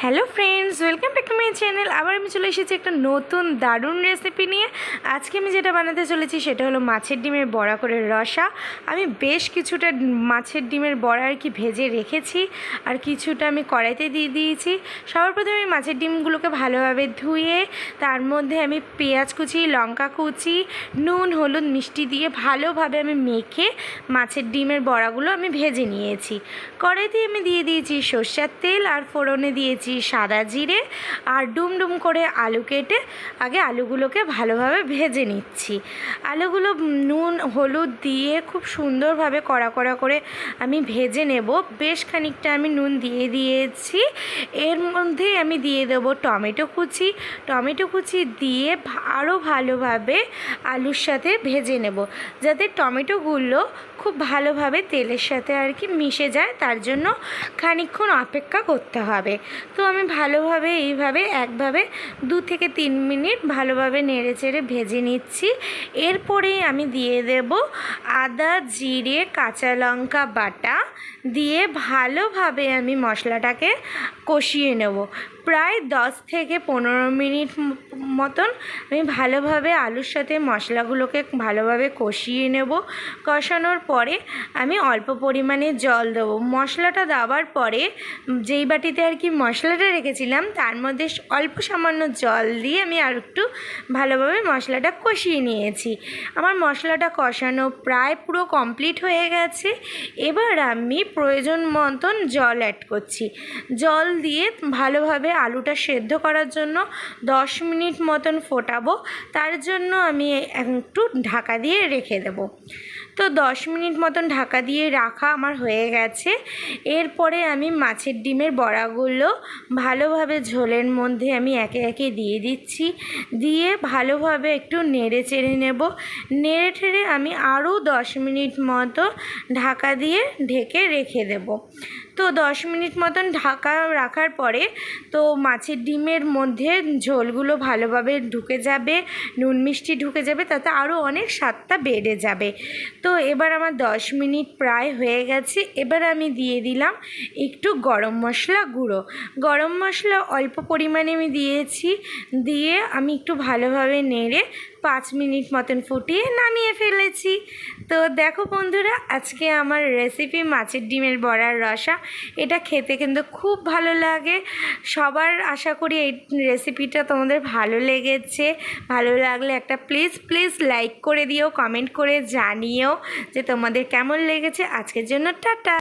Hello friends, welcome back to my channel. আবার আমি চলে এসেছি একটা নতুন দারুণ রেসিপি নিয়ে। আজকে আমি যেটা বানাতে চলেছি সেটা হলো মাছের ডিমের বড়া করে রসা। আমি বেশ কিছুটা মাছের ডিমের বড়া আর কি ভেজে রেখেছি, আর কিছুটা আমি কড়াইতে দিয়ে দিয়েছি। সবার প্রথমে আমি মাছের ডিমগুলোকে ভালোভাবে ধুয়ে তার মধ্যে আমি পেঁয়াজ কুচি, লঙ্কা কুচি, নুন, হলুদ, মিষ্টি দিয়ে ভালোভাবে আমি মেখে মাছের ডিমের বড়াগুলো আমি ভেজে নিয়েছি। কড়াইতে আমি দিয়ে দিয়েছি সর্ষের তেল, আর ফোড়নে দিয়েছি সাদা জিরে, আর ডুমডুম করে আলু কেটে আগে আলুগুলোকে ভালোভাবে ভেজে নিচ্ছি। আলুগুলো নুন হলুদ দিয়ে খুব সুন্দরভাবে কড়া কড়া করে আমি ভেজে নেব। বেশ খানিকটা আমি নুন দিয়ে দিয়েছি। এর মধ্যে আমি দিয়ে দেবো টমেটো কুচি দিয়ে আরও ভালোভাবে আলুর সাথে ভেজে নেব, যাতে টমেটোগুলো খুব ভালোভাবে তেলের সাথে আর কি মিশে যায়। তার জন্য খানিকক্ষণ অপেক্ষা করতে হবে। তো আমি ভালোভাবে এইভাবে একভাবে 2 থেকে 3 মিনিট ভালোভাবে নেড়েচেড়ে ভেজে নিচ্ছি। এরপরেই আমি দিয়ে দেব আদা, জিরে, কাঁচা লঙ্কা বাটা দিয়ে ভালোভাবে আমি মশলাটাকে কষিয়ে নেব। প্রায় 10 থেকে 15 মিনিট মতন আমি ভালোভাবে আলুর সাথে মশলাগুলোকে ভালোভাবে কষিয়ে নেব। কষানোর পরে আমি অল্প পরিমাণে জল দেবো। মশলাটা দেওয়ার পরে যেই বাটিতে আর কি মশলাটা রেখেছিলাম তার মধ্যে অল্প সামান্য জল দিয়ে আমি আর একটু ভালোভাবে মশলাটা কষিয়ে নিয়েছি। আমার মশলাটা কষানো প্রায় পুরো কমপ্লিট হয়ে গেছে। এবার আমি প্রয়োজন মতন জল অ্যাড করছি। জল দিয়ে ভালোভাবে আলুটা সেদ্ধ করার জন্য 10 মিনিট মতন ফোটাবো। তার জন্য আমি একটু ঢাকা দিয়ে রেখে দেবো। তো 10 মিনিট মতন ঢাকা দিয়ে রাখা আমার হয়ে গেছে। এরপরে আমি মাছের ডিমের বড়াগুলো ভালোভাবে ঝোলের মধ্যে আমি একে একে দিয়ে দিচ্ছি। দিয়ে ভালোভাবে একটু নেড়ে চেড়ে নেব। নেড়ে ঠেড়ে আমি আরও 10 মিনিট মতো ঢাকা দিয়ে ঢেকে রেখে দেব। তো 10 মিনিট মতন ঢাকা রাখার পরে তো মাছের ডিমের মধ্যে ঝোলগুলো ভালোভাবে ঢুকে যাবে, নুন মিষ্টি ঢুকে যাবে, তাতে আরও অনেক স্বাদটা বেড়ে যাবে। তো এবার আমার 10 মিনিট প্রায় হয়ে গেছে। এবার আমি দিয়ে দিলাম একটু গরম মশলা গুঁড়ো। গরম মশলা অল্প পরিমাণে আমি দিয়েছি। দিয়ে আমি একটু ভালোভাবে নেড়ে 5 মিনিট মতন ফুটিয়ে নামিয়ে ফেলেছি। তো দেখো বন্ধুরা, আজকে আমার রেসিপি মাছের ডিমের বড়ার রসা। এটা খেতে কিন্তু খুব ভালো লাগে সবার। আশা করি এই রেসিপিটা তোমাদের ভালো লেগেছে। ভালো লাগলে একটা প্লিজ লাইক করে দিও, কমেন্ট করে জানিও যে তোমাদের কেমন লেগেছে। আজকের জন্য টাটা।